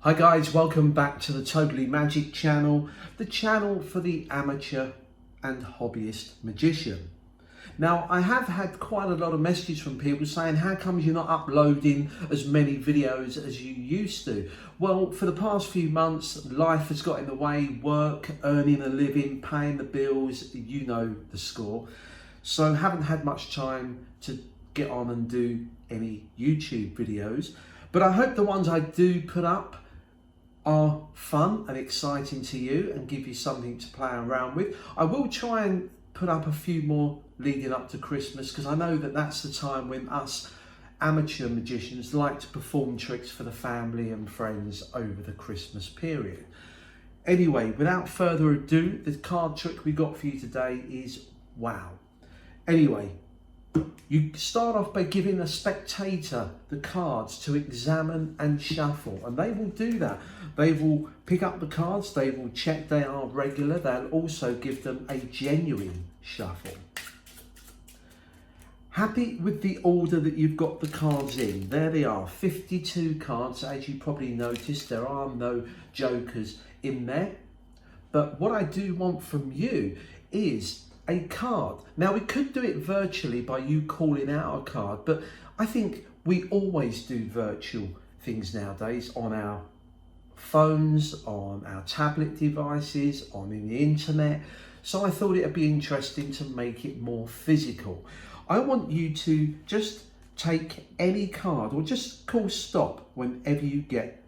Hi guys, welcome back to the Totally Magic channel, the channel for the amateur and hobbyist magician. Now, I have had quite a lot of messages from people saying, how come you're not uploading as many videos as you used to? Well, for the past few months, life has got in the way, work, earning a living, paying the bills, you know the score. So haven't had much time to get on and do any YouTube videos. But I hope the ones I do put up are fun and exciting to you and give you something to play around with. I will try and put up a few more leading up to Christmas, because I know that that's the time when us amateur magicians like to perform tricks for the family and friends over the Christmas period. Anyway, without further ado, the card trick we got for you today is wow. Anyway, you start off by giving a spectator the cards to examine and shuffle, and they will do that. They will pick up the cards, they will check they are regular, they'll also give them a genuine shuffle. Happy with the order that you've got the cards in? There they are, 52 cards. As you probably noticed, there are no jokers in there. But what I do want from you is a card. Now, we could do it virtually by you calling out a card, but I think we always do virtual things nowadays on our phones, on our tablet devices, on the internet. So I thought it'd be interesting to make it more physical. I want you to just take any card or just call stop whenever you get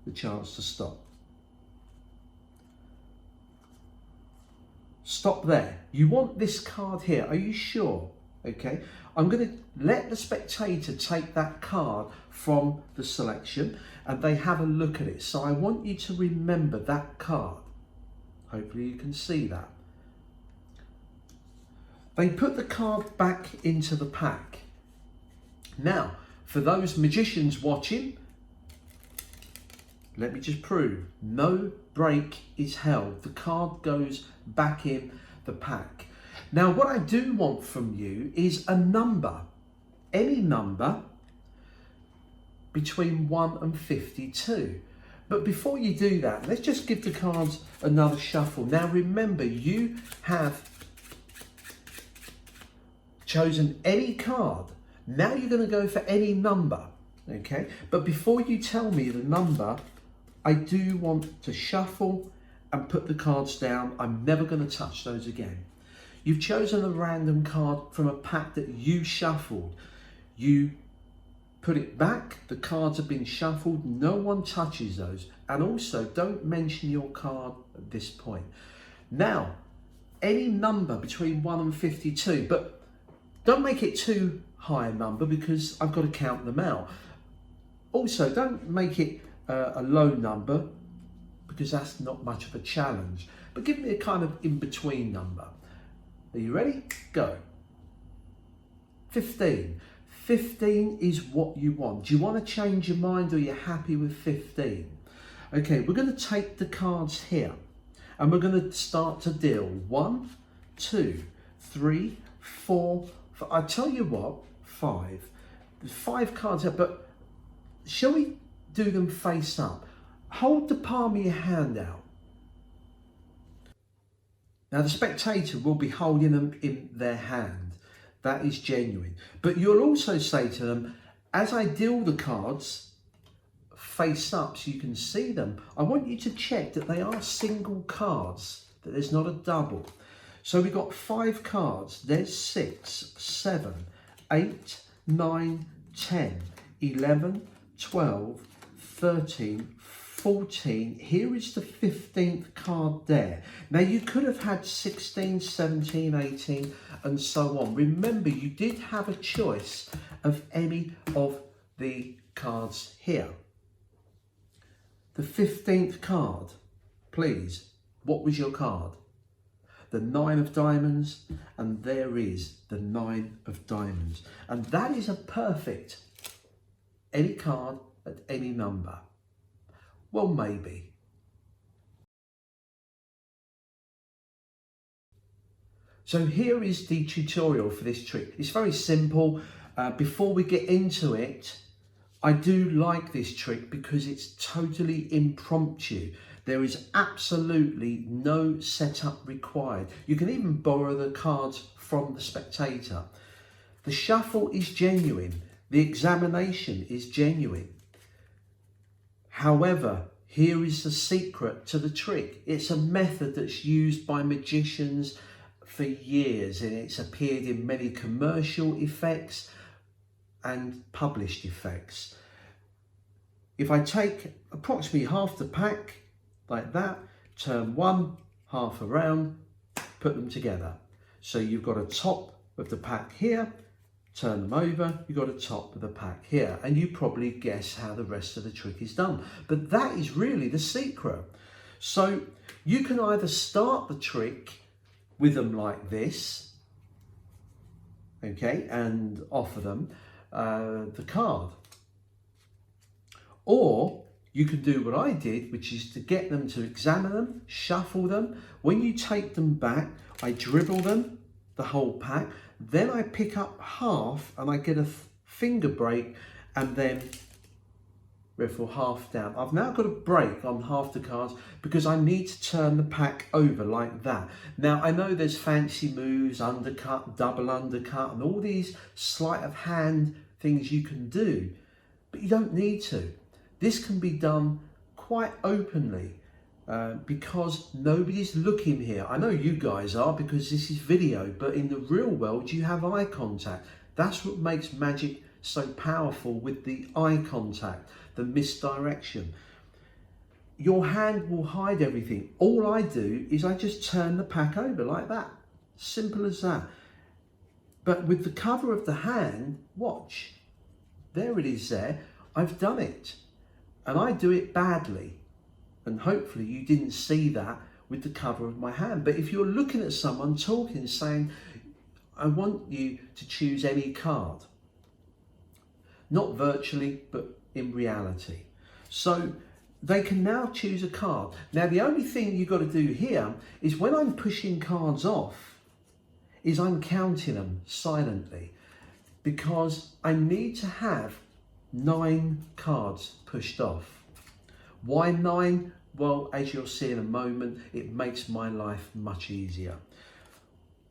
the chance to stop. Stop there. You want this card here. Are you sure? Okay. I'm going to let the spectator take that card from the selection and they have a look at it. So I want you to remember that card. Hopefully you can see that. They put the card back into the pack. Now, for those magicians watching, let me just prove, no break is held. The card goes back in the pack. Now, what I do want from you is a number, any number between 1 and 52. But before you do that, let's just give the cards another shuffle. Now, remember, you have chosen any card. Now you're going to go for any number, okay? But before you tell me the number, I do want to shuffle and put the cards down. I'm never going to touch those again. You've chosen a random card from a pack that you shuffled. You put it back, the cards have been shuffled, no one touches those. And also, don't mention your card at this point. Now, any number between 1 and 52, but don't make it too high a number because I've got to count them out. Also, don't make it a low number because that's not much of a challenge. But give me a kind of in-between number. Are you ready? Go. 15. 15 is what you want. Do you want to change your mind or you're happy with 15? Okay, we're going to take the cards here and we're going to start to deal. 1, 2, 3, 4, 5. I tell you what, 5. There's 5 cards here, but shall we do them face up? Hold the palm of your hand out. Now the spectator will be holding them in their hand. That is genuine. But you'll also say to them, as I deal the cards face up so you can see them, I want you to check that they are single cards, that there's not a double. So we've got 5 cards. There's 6, 7, 8, 9, 10, 11, 12, 13, 14. Here is the 15th card there. Now you could have had 16, 17, 18 and so on. Remember, you did have a choice of any of the cards here. The 15th card, please, what was your card? The 9 of diamonds, and there is the 9 of diamonds. And that is a perfect any card at any number. Well, maybe. So here is the tutorial for this trick. It's very simple. Before we get into it, I do like this trick because it's totally impromptu. There is absolutely no setup required. You can even borrow the cards from the spectator. The shuffle is genuine. The examination is genuine. However, here is the secret to the trick. It's a method that's used by magicians for years, and it's appeared in many commercial effects and published effects. If I take approximately half the pack like that, turn one half around, put them together. So you've got a top of the pack here, turn them over, you've got a top of the pack here, and you probably guess how the rest of the trick is done. But that is really the secret. So you can either start the trick with them like this, okay, and offer them the card. Or you can do what I did, which is to get them to examine them, shuffle them. When you take them back, I dribble them, the whole pack. Then I pick up half and I get a finger break and then riffle half down. I've now got a break on half the cards because I need to turn the pack over like that. Now I know there's fancy moves, undercut, double undercut, and all these sleight of hand things you can do, but you don't need to. This can be done quite openly because nobody's looking here. I know you guys are because this is video, but in the real world you have eye contact. That's what makes magic so powerful, with the eye contact, the misdirection. Your hand will hide everything. All I do is I just turn the pack over like that. Simple as that. But with the cover of the hand, watch. There it is there. I've done it. And I do it badly. And hopefully you didn't see that with the cover of my hand. But if you're looking at someone talking, saying, I want you to choose any card. Not virtually, but in reality. So they can now choose a card. Now the only thing you've got to do here is when I'm pushing cards off, is I'm counting them silently, because I need to have 9 cards pushed off. Why 9? Well, as you'll see in a moment, it makes my life much easier.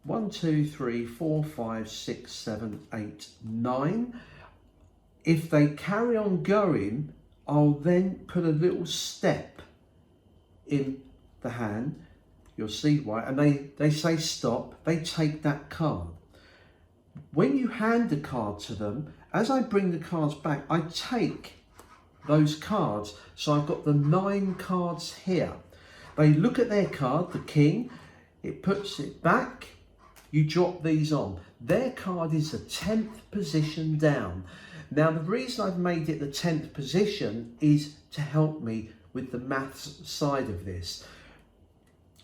1, 2, 3, 4, 5, 6, 7, 8, 9. If they carry on going, I'll then put a little step in the hand. You'll see why. And they say stop. They take that card. When you hand the card to them, as I bring the cards back, I take those cards. So I've got the 9 cards here. They look at their card, the king. It puts it back. You drop these on. Their card is the 10th position down. Now, the reason I've made it the 10th position is to help me with the maths side of this.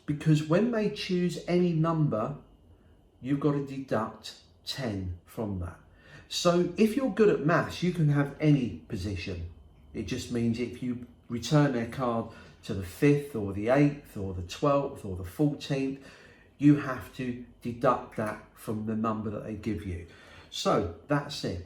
Because when they choose any number, you've got to deduct 10 from that. So if you're good at maths, you can have any position. It just means if you return their card to the 5th or the 8th or the 12th or the 14th, you have to deduct that from the number that they give you. So that's it.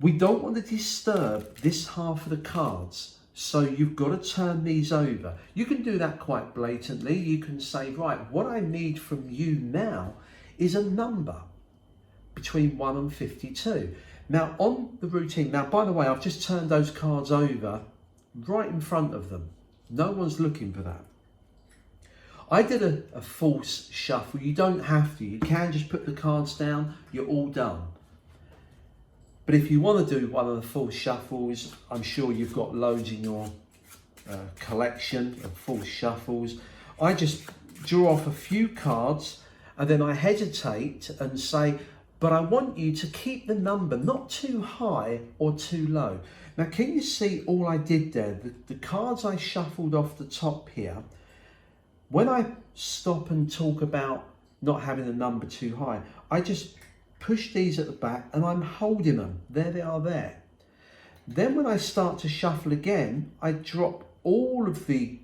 We don't want to disturb this half of the cards, so you've got to turn these over. You can do that quite blatantly. You can say, right, what I need from you now is a number between 1 and 52. Now on the routine, now by the way, I've just turned those cards over right in front of them. No one's looking for that. I did a false shuffle. You don't have to. You can just put the cards down. You're all done. But if you want to do one of the false shuffles, I'm sure you've got loads in your collection of false shuffles. I just draw off a few cards and then I hesitate and say, but I want you to keep the number not too high or too low. Now, can you see all I did there? The cards I shuffled off the top here, when I stop and talk about not having the number too high, I just push these at the back and I'm holding them. There they are there. Then when I start to shuffle again, I drop all of the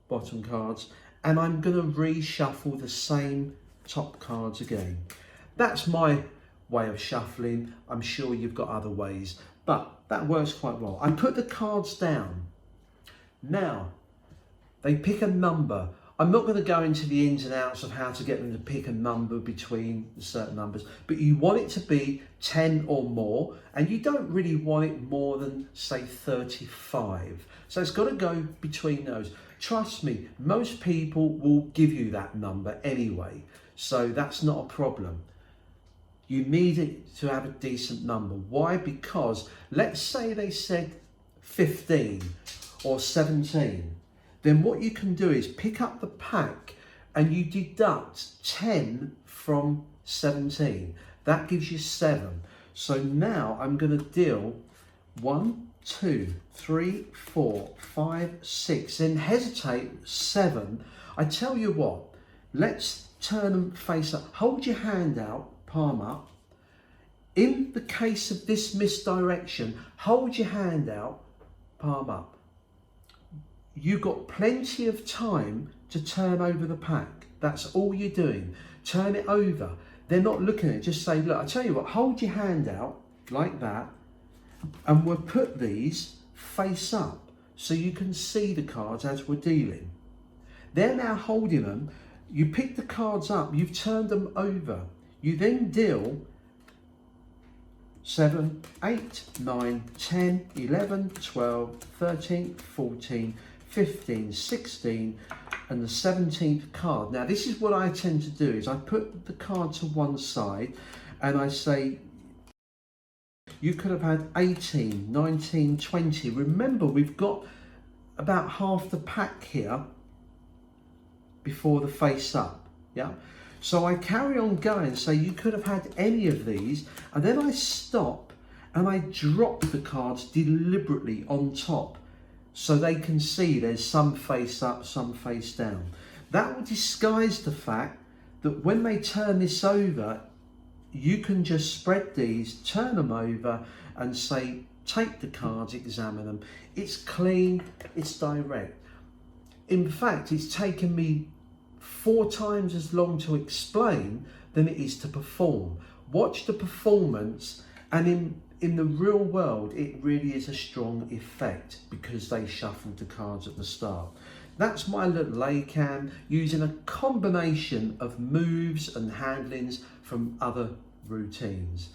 bottom cards and I'm going to reshuffle the same top cards again. That's my way of shuffling. I'm sure you've got other ways, but that works quite well. I put the cards down. Now, they pick a number. I'm not going to go into the ins and outs of how to get them to pick a number between certain numbers, but you want it to be 10 or more, and you don't really want it more than, say, 35. So it's got to go between those. Trust me, most people will give you that number anyway, so that's not a problem. You need it to have a decent number. Why? Because let's say they said 15 or 17. Then what you can do is pick up the pack and you deduct 10 from 17. That gives you 7. So now I'm going to deal 1, 2, 3, 4, 5, 6, then hesitate 7. I tell you what, let's turn them face up. Hold your hand out, palm up. In the case of this misdirection, hold your hand out, palm up. You've got plenty of time to turn over the pack. That's all you're doing. Turn it over. They're not looking at it. Just say, look, I tell you what, hold your hand out like that, and we'll put these face up so you can see the cards as we're dealing. They're now holding them. You pick the cards up, you've turned them over. You then deal 7, 8, 9, 10, 11, 12, 13, 14, 15, 16, and the 17th card. Now this is what I tend to do, is I put the card to one side and I say, you could have had 18, 19, 20. Remember, we've got about half the pack here before the face up, yeah? So I carry on going, so you could have had any of these, and then I stop and I drop the cards deliberately on top so they can see there's some face up, some face down. That will disguise the fact that when they turn this over, you can just spread these, turn them over and say, take the cards, examine them. It's clean, it's direct. In fact, it's taken me 4 times as long to explain than it is to perform. Watch the performance, and in the real world, it really is a strong effect because they shuffled the cards at the start. That's my little laycan using a combination of moves and handlings from other routines.